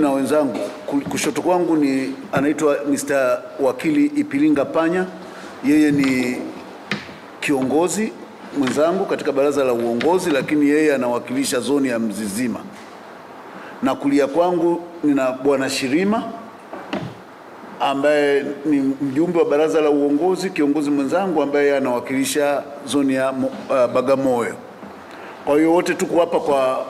Na wenzangu, kushoto kwangu ni anaitwa Mr. Wakili Ipilinga Panya. Yeye ni kiongozi mwenzangu katika baraza la uongozi, lakini yeye anawakilisha zoni ya Mzizima. Na kulia kwangu nina Bwana Shirima ambaye ni mjumbe wa baraza la uongozi, kiongozi mwenzangu ambaye anawakilisha zoni ya Bagamoyo. Kwa hiyo wote tuko hapa kwa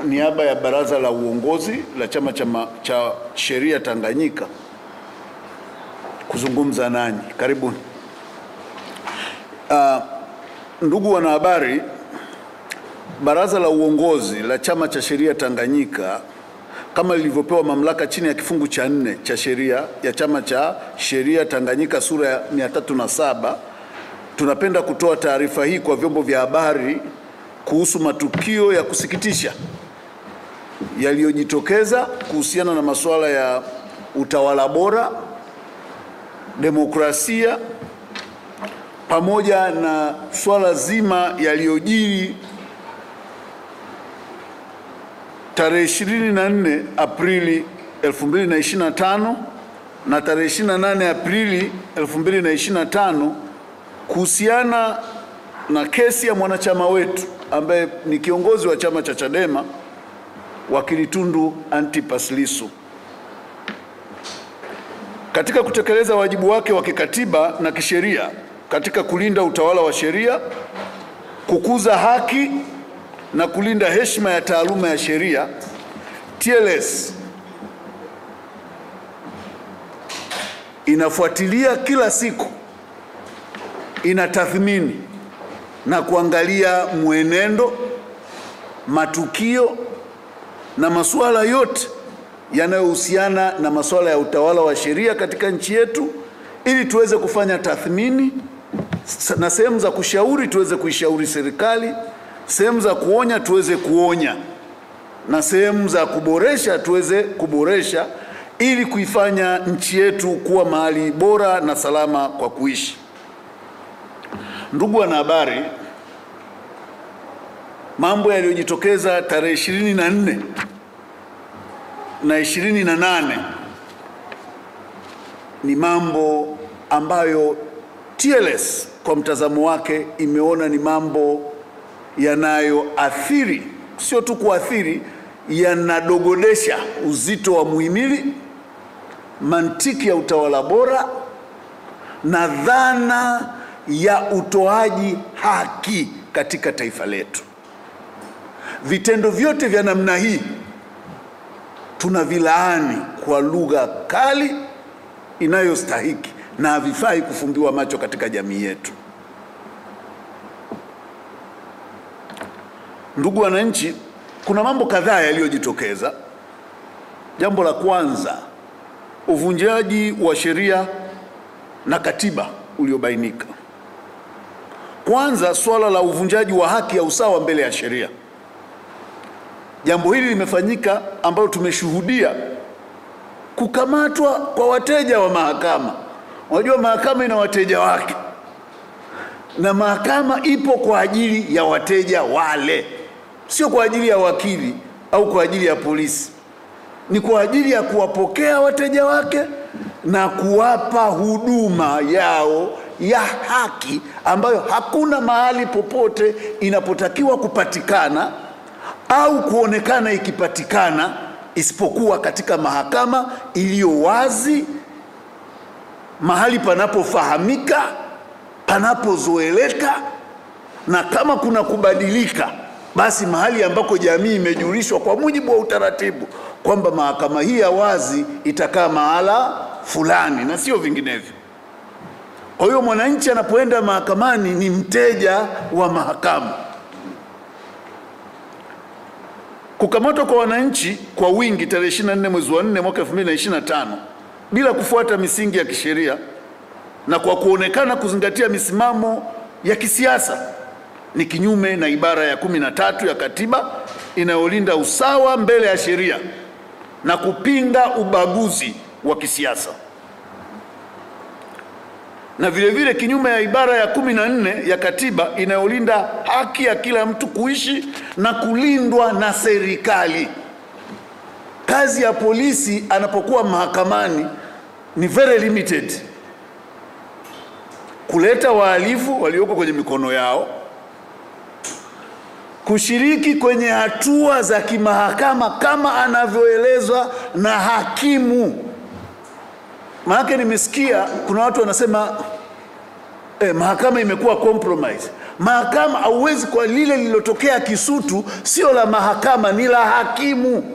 niaba ya baraza la uongozi la chama cha sheria Tanganyika kuzungumza nanyi. Karibuni. Ndugu wanahabari, baraza la uongozi la chama cha sheria Tanganyika kama lilivyopewa mamlaka chini ya kifungu cha 4 cha sheria ya chama cha sheria Tanganyika sura ya 307, tunapenda kutoa taarifa hii kwa vyombo vya habari kuhusu matukio ya kusikitisha yaliyojitokeza kuhusiana na masuala ya utawala bora, demokrasia, pamoja na swala zima yaliyojiri tarehe 24 Aprili 2025 na tarehe 28 Aprili 2025 kuhusiana na kesi ya mwanachama wetu ambaye ni kiongozi wa chama cha Chadema, Wakili Tundu Antipas Lissu. Katika kutekeleza wajibu wake wa kikatiba na kisheria katika kulinda utawala wa sheria, kukuza haki na kulinda heshima ya taaluma ya sheria, TLS inafuatilia kila siku, inatathmini na kuangalia mwenendo, matukio na masuala yote yanayohusiana na masuala ya utawala wa sheria katika nchi yetu, ili tuweze kufanya tathmini, na sehemu za kushauri tuweze kuishauri serikali, sehemu za kuonya tuweze kuonya, na sehemu za kuboresha tuweze kuboresha, ili kuifanya nchi yetu kuwa mahali bora na salama kwa kuishi. Ndugu wanahabari, mambo yaliyojitokeza tarehe 24 na 28 ni mambo ambayo TLS kwa mtazamo wake imeona ni mambo yanayoathiri, sio tu kuathiri, yanadogodesha uzito wa muhimili, mantiki ya utawala bora na dhana ya utoaji haki katika taifa letu. Vitendo vyote vya namna hii tunavilaani kwa lugha kali inayostahiki na havifai kufumbiwa macho katika jamii yetu. Ndugu wananchi, kuna mambo kadhaa yaliyojitokeza. Jambo la kwanza, uvunjaji wa sheria na katiba uliobainika. Kwanza, swala la uvunjaji wa haki ya usawa mbele ya sheria. Jambo hili limefanyika ambalo tumeshuhudia kukamatwa kwa wateja wa mahakama. Unajua mahakama ina wateja wake, na mahakama ipo kwa ajili ya wateja wale, sio kwa ajili ya wakili au kwa ajili ya polisi. Ni kwa ajili ya kuwapokea wateja wake na kuwapa huduma yao ya haki ambayo hakuna mahali popote inapotakiwa kupatikana au kuonekana ikipatikana isipokuwa katika mahakama iliyo wazi, mahali panapofahamika, panapozoeleka, na kama kuna kubadilika basi mahali ambako jamii imejulishwa kwa mujibu wa utaratibu kwamba mahakama hii ya wazi itakaa mahala fulani na sio vinginevyo. Kwa hiyo mwananchi anapoenda mahakamani ni mteja wa mahakama. Kukamatwa kwa wananchi kwa wingi tarehe 24 mwezi wa 4 mwaka 2025 bila kufuata misingi ya kisheria na kwa kuonekana kuzingatia misimamo ya kisiasa ni kinyume na ibara ya 13 ya katiba inayolinda usawa mbele ya sheria na kupinga ubaguzi wa kisiasa, na vile vile kinyume ya ibara ya 14 ya katiba inayolinda haki ya kila mtu kuishi na kulindwa na serikali. kazi ya polisi anapokuwa mahakamani ni very limited: kuleta wahalifu walioko kwenye mikono yao, kushiriki kwenye hatua za kimahakama kama anavyoelezwa na hakimu. Maana nimesikia kuna watu wanasema mahakama imekuwa compromise. Mahakama hauwezi, kwa lile lilotokea Kisutu sio la mahakama, ni la hakimu.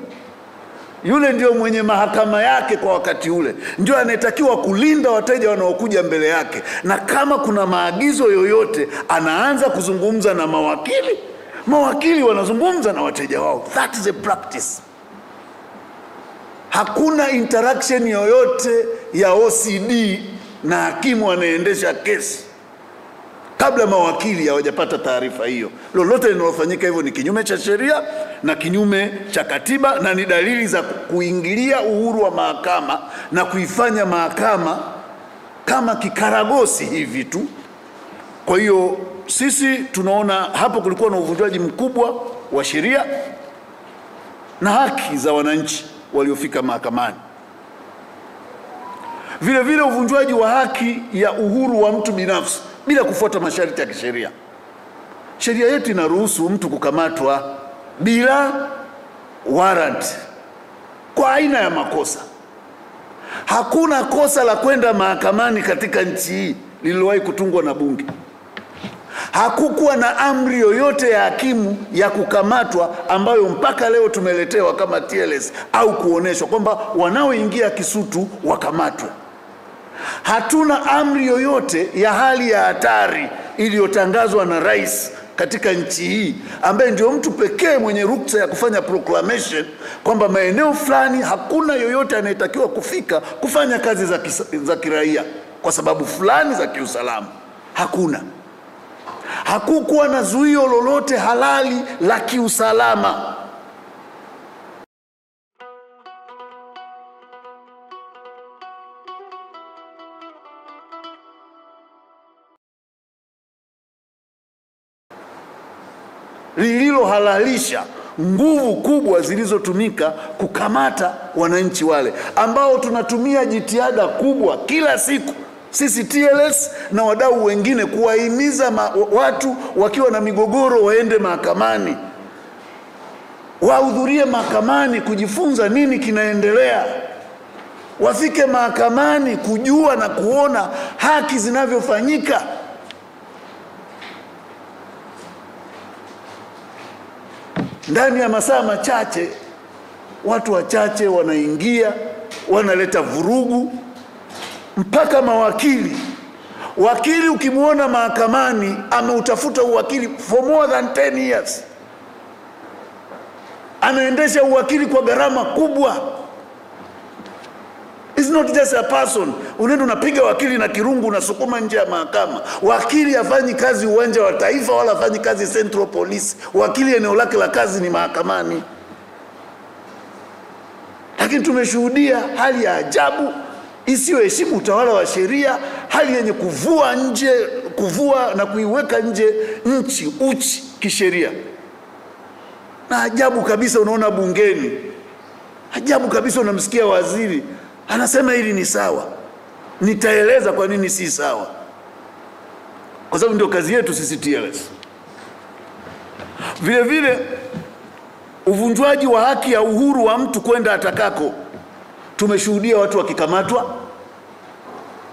Yule ndio mwenye mahakama yake kwa wakati ule, ndio anayetakiwa kulinda wateja wanaokuja mbele yake, na kama kuna maagizo yoyote anaanza kuzungumza na mawakili, mawakili wanazungumza na wateja wao. That is a practice. Hakuna interaction yoyote ya OCD na hakimu anaendesha kesi kabla mawakili hawajapata taarifa hiyo. Lolote linalofanyika hivyo ni kinyume cha sheria na kinyume cha katiba, na ni dalili za kuingilia uhuru wa mahakama na kuifanya mahakama kama kikaragosi hivi tu. Kwa hiyo sisi tunaona hapo kulikuwa na uvunjwaji mkubwa wa sheria na haki za wananchi waliofika mahakamani. Vile vile uvunjwaji wa haki ya uhuru wa mtu binafsi bila kufuata masharti ya kisheria. Sheria yetu inaruhusu mtu kukamatwa bila warrant kwa aina ya makosa. Hakuna kosa la kwenda mahakamani katika nchi hii lililowahi kutungwa na bunge. Hakukuwa na amri yoyote ya hakimu ya kukamatwa ambayo mpaka leo tumeletewa kama TLS au kuoneshwa kwamba wanaoingia Kisutu wakamatwe. Hatuna amri yoyote ya hali ya hatari iliyotangazwa na rais katika nchi hii, ambaye ndio mtu pekee mwenye ruksa ya kufanya proclamation kwamba maeneo fulani hakuna yoyote anayetakiwa kufika kufanya kazi za kiraia kwa sababu fulani za kiusalama. Hakuna. Hakukuwa na zuio lolote halali la kiusalama. Lililohalalisha nguvu kubwa zilizotumika kukamata wananchi wale ambao tunatumia jitihada kubwa kila siku sisi TLS na wadau wengine kuwahimiza watu wakiwa na migogoro waende mahakamani, wahudhurie mahakamani kujifunza nini kinaendelea, wafike mahakamani kujua na kuona haki zinavyofanyika. Ndani ya masaa machache watu wachache wanaingia, wanaleta vurugu mpaka wakili ukimuona mahakamani ameutafuta uwakili for more than 10 years, anaendesha uwakili kwa gharama kubwa. It's not just a person, unaenda unapiga wakili na kirungu unasukuma nje ya mahakama. Wakili hafanyi kazi uwanja wa Taifa wala hafanyi kazi Central Police. Wakili eneo lake la kazi ni mahakamani. Lakini tumeshuhudia hali ya ajabu isiyoheshimu utawala wa sheria, hali yenye kuvua na kuiweka nje nchi uchi kisheria. Na ajabu kabisa unaona bungeni, ajabu kabisa unamsikia waziri anasema hili ni sawa. Nitaeleza kwa nini si sawa, kwa sababu ndio kazi yetu sisi TLS. Vile vile uvunjwaji wa haki ya uhuru wa mtu kwenda atakako. Tumeshuhudia watu wakikamatwa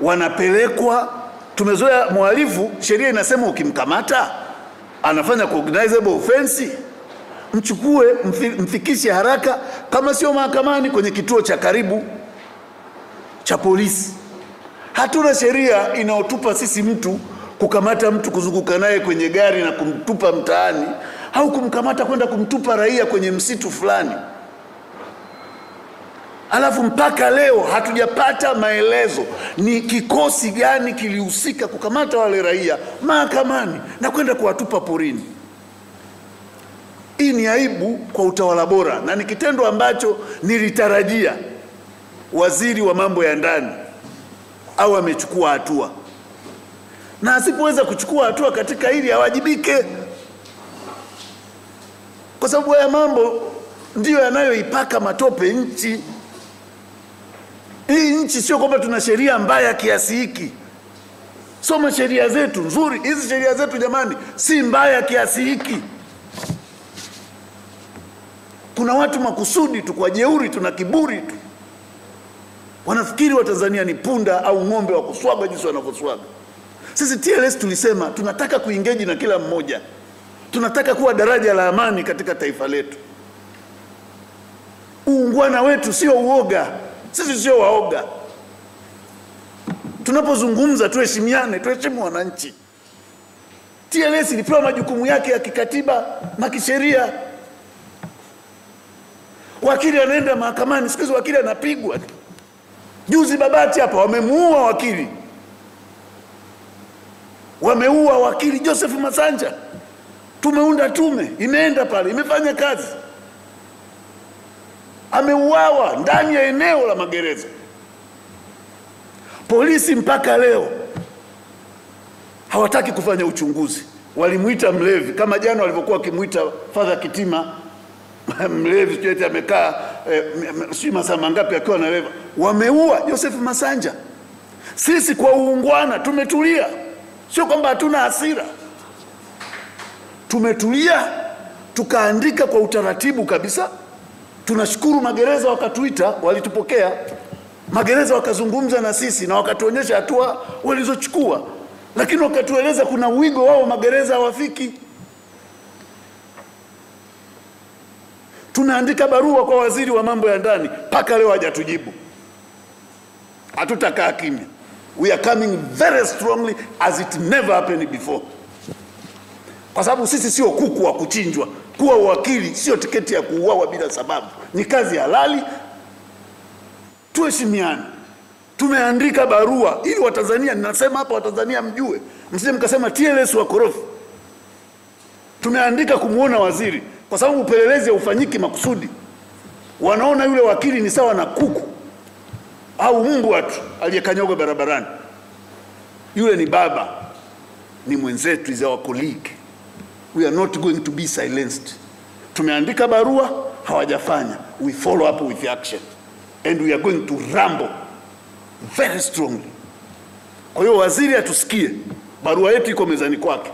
wanapelekwa. Tumezoea mhalifu, sheria inasema ukimkamata anafanya cognizable offense, mchukue mfikishe haraka, kama sio mahakamani kwenye kituo cha karibu cha polisi. Hatuna sheria inayotupa sisi mtu kukamata mtu kuzunguka naye kwenye gari na kumtupa mtaani, au kumkamata kwenda kumtupa raia kwenye msitu fulani. Alafu mpaka leo hatujapata maelezo ni kikosi gani kilihusika kukamata wale raia mahakamani na kwenda kuwatupa porini. Hii ni aibu kwa utawala bora, na ni kitendo ambacho nilitarajia waziri wa mambo ya ndani au amechukua hatua, na asipoweza kuchukua hatua katika hili awajibike, kwa sababu haya mambo ndiyo yanayoipaka matope nchi. Hii nchi sio kwamba tuna sheria mbaya kiasi hiki. Soma sheria zetu nzuri. Hizi sheria zetu jamani si mbaya kiasi hiki. Kuna watu makusudi tu kwa jeuri, tuna kiburi tu. Wanafikiri Watanzania ni punda au ng'ombe wa kuswaga jinsi wanavyoswaga. Sisi TLS tulisema tunataka kuengage na kila mmoja. Tunataka kuwa daraja la amani katika taifa letu. Uungwana wetu sio uoga. Sisi sio waoga. Tunapozungumza tuheshimiane, tuheshimu wananchi. TLS ilipewa majukumu yake ya kikatiba na kisheria. Wakili anaenda mahakamani, siku hizi wakili anapigwa. Juzi Babati hapa wamemuua wakili. Wameua wakili Joseph Masanja. Tumeunda tume, imeenda pale, imefanya kazi. Ameuawa ndani ya eneo la magereza. Polisi mpaka leo hawataki kufanya uchunguzi. Walimuita mlevi kama jana walivyokuwa kimuita Father Kitima mlevi, sio eti amekaa si masaa mangapi akiwa na leva. Wameua Joseph Masanja. Sisi kwa uungwana tumetulia. Sio kwamba hatuna hasira. Tumetulia, tukaandika kwa utaratibu kabisa. Tunashukuru magereza wakatuita, walitupokea. Magereza wakazungumza na sisi na wakatuonyesha hatua walizochukua. Lakini wakatueleza kuna wigo wao magereza hawafiki. Tunaandika barua kwa waziri wa mambo ya ndani, mpaka leo hajatujibu. Hatutakaa kimya. We are coming very strongly as it never happened before. Kwa sababu sisi sio kuku wa kuchinjwa. Kuwa wakili sio tiketi ya kuuawa bila sababu. Ni kazi halali. Tuheshimiane. Tumeandika barua ili Watanzania, ninasema hapa Watanzania mjue, msije mkasema TLS wakorofi. Tumeandika kumuona waziri kwa sababu upelelezi haufanyiki makusudi. Wanaona yule wakili ni sawa na kuku au mbwa tu aliyekanyaga barabarani. Yule ni baba, ni mwenzetu, is our colleague. We are not going to be silenced. Tumeandika barua, hawajafanya. We follow up with action. And we are going to rumble very strongly. Kwa hiyo waziri atusikie. Barua yetu iko mezani kwake.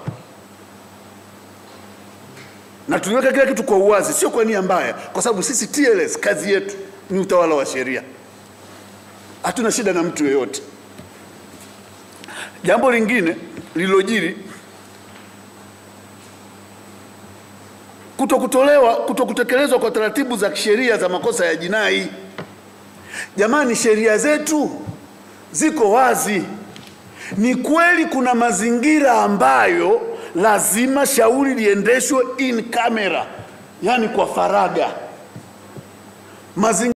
Na tuliweka kila kitu kwa uwazi, sio kwa nia mbaya, kwa sababu sisi TLS kazi yetu ni utawala wa sheria. Hatuna shida na mtu yeyote. Jambo lingine lilojiri, kutokutekelezwa kwa taratibu za kisheria za makosa ya jinai. Jamani, sheria zetu ziko wazi. Ni kweli kuna mazingira ambayo lazima shauri liendeshwe in camera, yani kwa faraga. Mazingira